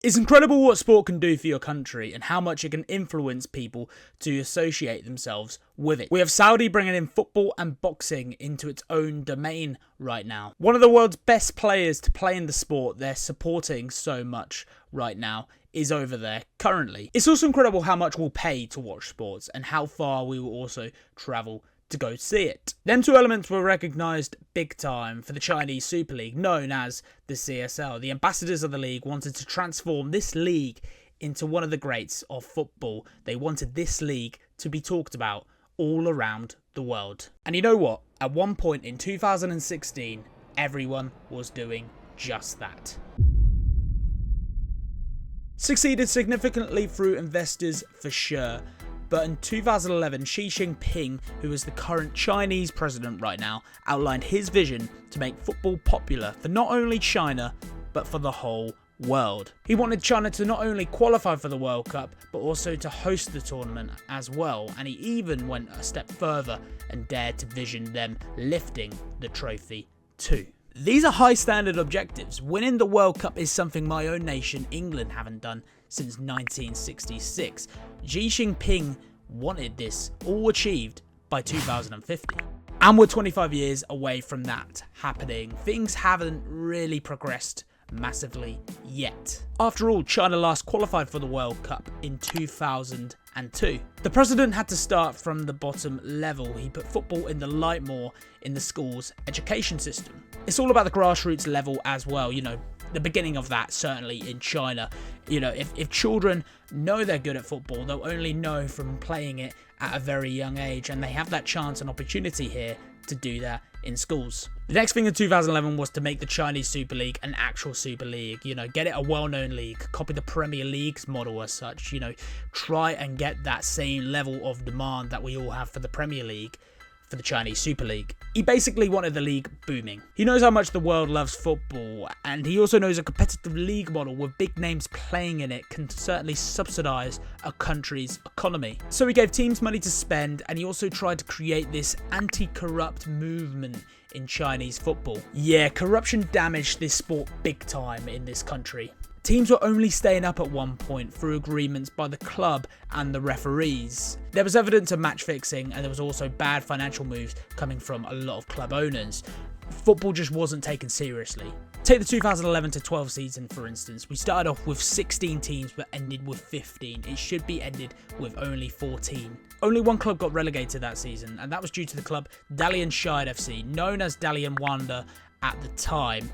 It's incredible what sport can do for your country and how much it can influence people to associate themselves with it. We have Saudi bringing in football and boxing into its own domain right now. One of the world's best players to play in the sport they're supporting so much right now is over there currently. It's also incredible how much we'll pay to watch sports and how far we will also travel to go see it. Them two elements were recognised big time for the Chinese Super League, known as the CSL. The ambassadors of the league wanted to transform this league into one of the greats of football. They wanted this league to be talked about all around the world. And you know what? At one point in 2016, everyone was doing just that. Succeeded significantly through investors for sure. But in 2011, Xi Jinping, who is the current Chinese president right now, outlined his vision to make football popular for not only China, but for the whole world. He wanted China to not only qualify for the World Cup, but also to host the tournament as well. And he even went a step further and dared to vision them lifting the trophy too. These are high standard objectives. Winning the World Cup is something my own nation, England, haven't done since 1966. Xi Jinping wanted this all achieved by 2050. And we're 25 years away from that happening. Things haven't really progressed massively yet. After all, China last qualified for the World Cup in 2002. The president had to start from the bottom level. He put football in the light more in the school's education system. It's all about the grassroots level as well, you know, the beginning of that certainly in China. You know, if children know they're good at football, they'll only know from playing it at a very young age, and they have that chance and opportunity here to do that in schools. The next thing in 2011 was to make the Chinese Super League an actual Super League, you know, get it a well-known league, copy the Premier League's model as such, you know, try and get that same level of demand that we all have for the Premier League for the Chinese Super League. He basically wanted the league booming. He knows how much the world loves football, and he also knows a competitive league model with big names playing in it can certainly subsidise a country's economy. So he gave teams money to spend, and he also tried to create this anti-corrupt movement in Chinese football. Yeah, corruption damaged this sport big time in this country. Teams were only staying up at one point through agreements by the club and the referees. There was evidence of match fixing, and there was also bad financial moves coming from a lot of club owners. Football just wasn't taken seriously. Take the 2011 to 12 season for instance. We started off with 16 teams but ended with 15. It should be ended with only 14. Only one club got relegated that season, and that was due to the club Dalian Shide FC, known as Dalian Wanda at the time.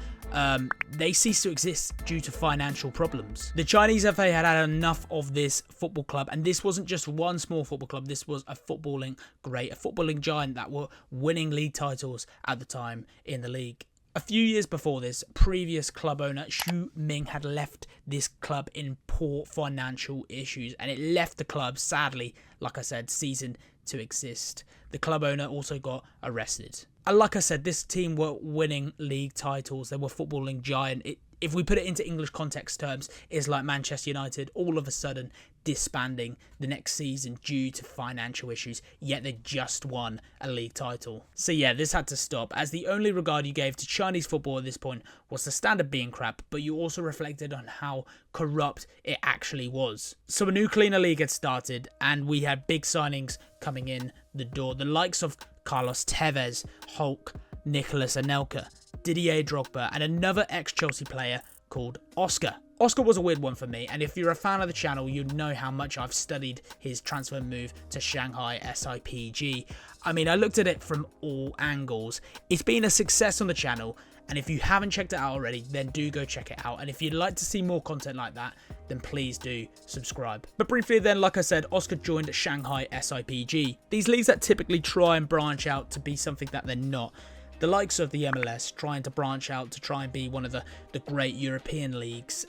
They ceased to exist due to financial problems. The Chinese FA had had enough of this football club, and this wasn't just one small football club, this was a footballing great, a footballing giant that were winning league titles at the time in the league. A few years before this, previous club owner Xu Ming had left this club in poor financial issues, and it left the club, sadly, like I said, ceasing to exist. The club owner also got arrested. And like I said, this team were winning league titles. They were footballing giant. If we put it into English context terms, it's like Manchester United all of a sudden disbanding the next season due to financial issues, yet they just won a league title. So yeah, this had to stop, as the only regard you gave to Chinese football at this point was the standard being crap, but you also reflected on how corrupt it actually was. So a new cleaner league had started, and we had big signings coming in the door. The likes of Carlos Tevez, Hulk, Nicolas Anelka, Didier Drogba, and another ex-Chelsea player called Oscar. Oscar was a weird one for me, and if you're a fan of the channel, you'd know how much I've studied his transfer move to Shanghai SIPG. I mean, I looked at it from all angles. It's been a success on the channel, and if you haven't checked it out already, then do go check it out. And if you'd like to see more content like that, then please do subscribe. But briefly then, like I said, Oscar joined Shanghai SIPG. These leagues that typically try and branch out to be something that they're not. The likes of the MLS trying to branch out to try and be one of the great European leagues.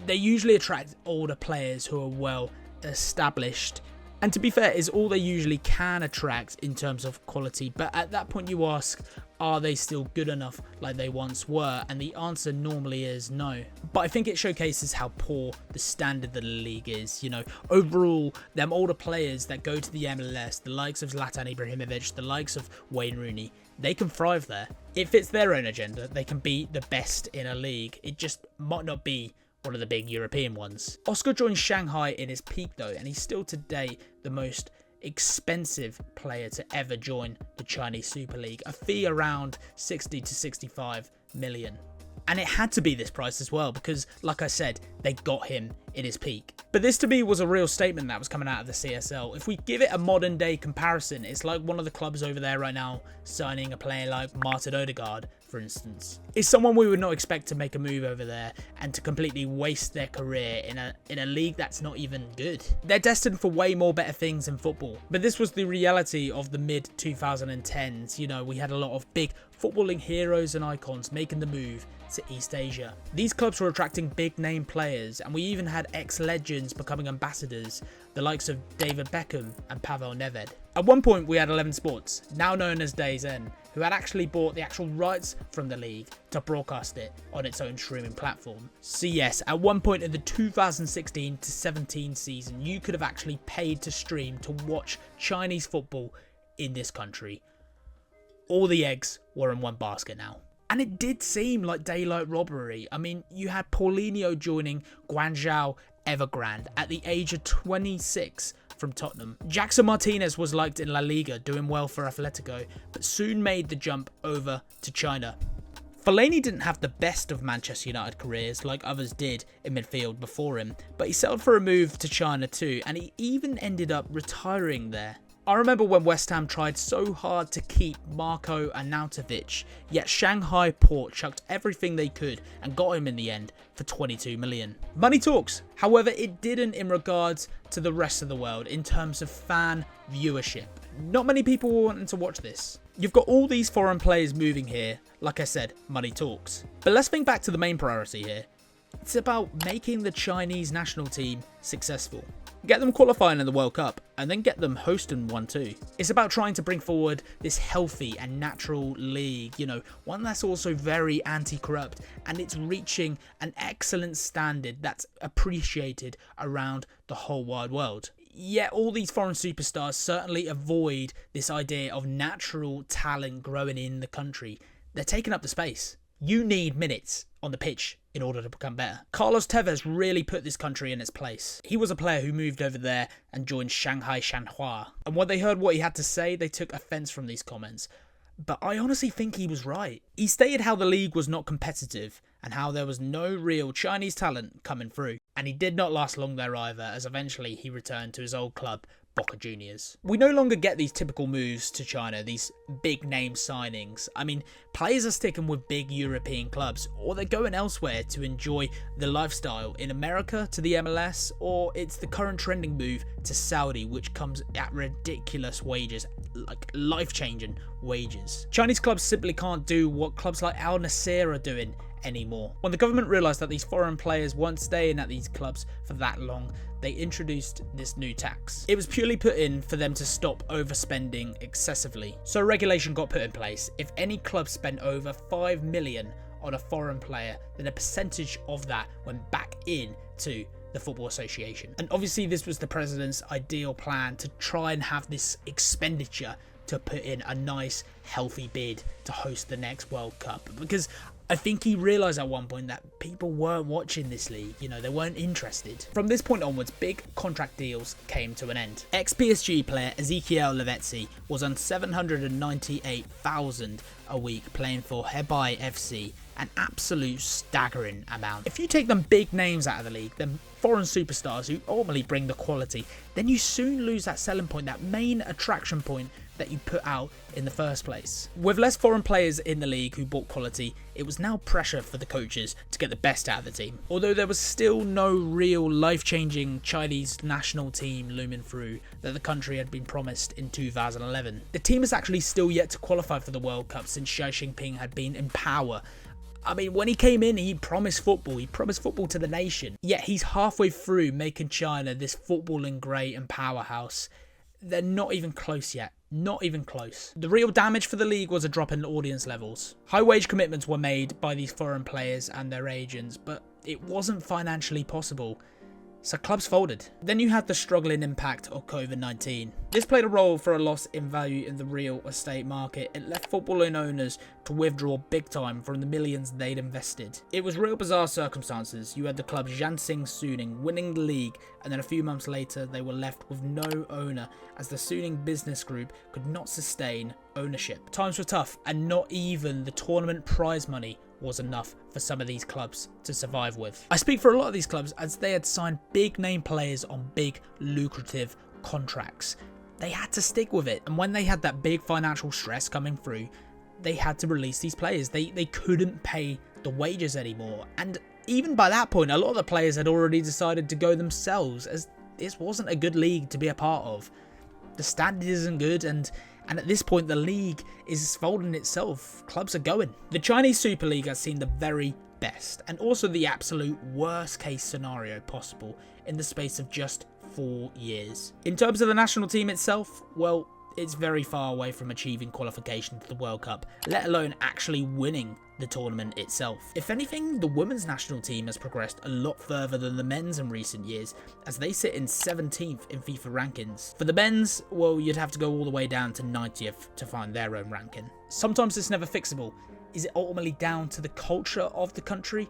They usually attract older players who are well established. And to be fair, is all they usually can attract in terms of quality. But at that point you ask, are they still good enough like they once were? And the answer normally is no. But I think it showcases how poor the standard of the league is. You know, overall, them older players that go to the MLS, the likes of Zlatan Ibrahimovic, the likes of Wayne Rooney, they can thrive there. It fits their own agenda. They can be the best in a league. It just might not be one of the big European ones. Oscar joined Shanghai in his peak though, and he's still today the most expensive player to ever join the Chinese Super League, a fee around 60 to 65 million. And it had to be this price as well because, like I said, they got him in his peak. But this to me was a real statement that was coming out of the CSL. If we give it a modern day comparison, it's like one of the clubs over there right now signing a player like Martin Odegaard, for instance. It's someone we would not expect to make a move over there and to completely waste their career in a league that's not even good. They're destined for way more better things in football. But this was the reality of the mid 2010s. You know, we had a lot of big footballing heroes and icons making the move to East Asia. These clubs were attracting big name players, and we even had ex-legends becoming ambassadors, the likes of David Beckham and Pavel Nedved. At one point we had 11 Sports, now known as Days N, who had actually bought the actual rights from the league to broadcast it on its own streaming platform. So yes, at one point in the 2016 to 17 season, you could have actually paid to stream to watch Chinese football in this country. All the eggs were in one basket now. And it did seem like daylight robbery. I mean, you had Paulinho joining Guangzhou Evergrande at the age of 26 from Tottenham. Jackson Martinez was liked in La Liga, doing well for Atletico, but soon made the jump over to China. Fellaini didn't have the best of Manchester United careers like others did in midfield before him, but he settled for a move to China too, and he even ended up retiring there. I remember when West Ham tried so hard to keep Marko Arnautovic, yet Shanghai Port chucked everything they could and got him in the end for 22 million. Money talks. However, it didn't in regards to the rest of the world in terms of fan viewership. Not many people were wanting to watch this. You've got all these foreign players moving here. Like I said, money talks. But let's think back to the main priority here. It's about making the Chinese national team successful. Get them qualifying in the World Cup and then get them hosting one too. It's about trying to bring forward this healthy and natural league, you know, one that's also very anti-corrupt, and it's reaching an excellent standard that's appreciated around the whole wide world. Yet all these foreign superstars certainly avoid this idea of natural talent growing in the country. They're taking up the space. You need minutes on the pitch in order to become better. Carlos Tevez really put this country in its place. He was a player who moved over there and joined Shanghai Shenhua. And when they heard what he had to say, they took offence from these comments. But I honestly think he was right. He stated how the league was not competitive and how there was no real Chinese talent coming through. And he did not last long there either, as eventually he returned to his old club, Boca Juniors. We no longer get these typical moves to China, these big name signings. I mean, players are sticking with big European clubs, or they're going elsewhere to enjoy the lifestyle in America to the MLS, or it's the current trending move to Saudi, which comes at ridiculous wages, like life-changing wages. Chinese clubs simply can't do what clubs like Al Nassr are doing anymore. When the government realised that these foreign players weren't staying at these clubs for that long, they introduced this new tax. It was purely put in for them to stop overspending excessively. So regulation got put in place. If any club spent over 5 million on a foreign player, then a percentage of that went back in to the Football Association. And obviously this was the president's ideal plan to try and have this expenditure to put in a nice healthy bid to host the next World Cup, because I think he realised at one point that people weren't watching this league, you know, they weren't interested. From this point onwards, big contract deals came to an end. Ex-PSG player Ezekiel Lavezzi was on 798,000 a week playing for Hebei FC, an absolute staggering amount. If you take them big names out of the league, them foreign superstars who ultimately bring the quality, then you soon lose that selling point, that main attraction point that you put out in the first place. With less foreign players in the league who brought quality, it was now pressure for the coaches to get the best out of the team. Although there was still no real life-changing Chinese national team looming through that the country had been promised in 2011. The team is actually still yet to qualify for the World Cup since Xi Jinping had been in power. I mean, when he came in, he promised football to the nation. Yet he's halfway through making China this footballing great and powerhouse. They're not even close yet. Not even close. The real damage for the league was a drop in audience levels. High wage commitments were made by these foreign players and their agents, but it wasn't financially possible. So clubs folded. Then you had the struggling impact of COVID-19. This played a role for a loss in value in the real estate market. It left footballing owners to withdraw big time from the millions they'd invested. It was real bizarre circumstances. You had the club Jiangxing Suning winning the league, and then a few months later they were left with no owner as the Suning business group could not sustain ownership. Times were tough, and not even the tournament prize money was enough for some of these clubs to survive with. I speak for a lot of these clubs as they had signed big name players on big lucrative contracts. They had to stick with it, and when they had that big financial stress coming through, they had to release these players. They couldn't pay the wages anymore, and even by that point a lot of the players had already decided to go themselves, as this wasn't a good league to be a part of. The standard isn't good, and at this point the league is folding itself. Clubs are going. The Chinese Super League has seen the very best and also the absolute worst case scenario possible in the space of just 4 years. In terms of the national team itself, well, it's very far away from achieving qualification to the World Cup, let alone actually winning the tournament itself. If anything, the women's national team has progressed a lot further than the men's in recent years, as they sit in 17th in FIFA rankings. For the men's, well, you'd have to go all the way down to 90th to find their own ranking. Sometimes it's never fixable. Is it ultimately down to the culture of the country?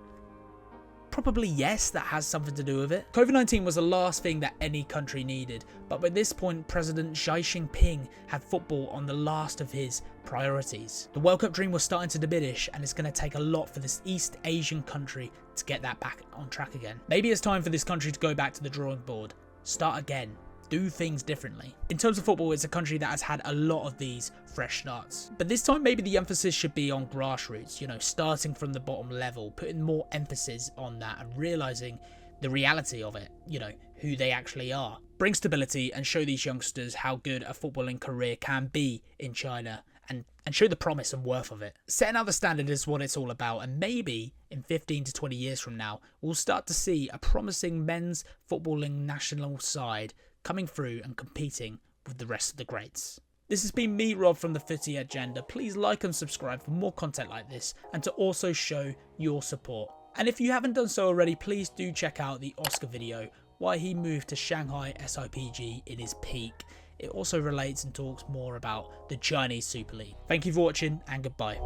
Probably yes, that has something to do with it. COVID-19 was the last thing that any country needed, but by this point President Xi Jinping had football on the last of his priorities. The World Cup dream was starting to diminish, and it's going to take a lot for this East Asian country to get that back on track again. Maybe it's time for this country to go back to the drawing board, start again, do things differently. In terms of football, it's a country that has had a lot of these fresh starts. But this time maybe the emphasis should be on grassroots, you know, starting from the bottom level, putting more emphasis on that and realising the reality of it, you know, who they actually are. Bring stability and show these youngsters how good a footballing career can be in China, and show the promise and worth of it. Setting out the standard is what it's all about, and maybe in 15 to 20 years from now, we'll start to see a promising men's footballing national side coming through and competing with the rest of the greats. This has been me, Rob, from the Footy Agenda. Please like and subscribe for more content like this, and to also show your support. And if you haven't done so already, please do check out the Oscar video, why he moved to Shanghai SIPG in his peak. It also relates and talks more about the Chinese Super League. Thank you for watching, and goodbye.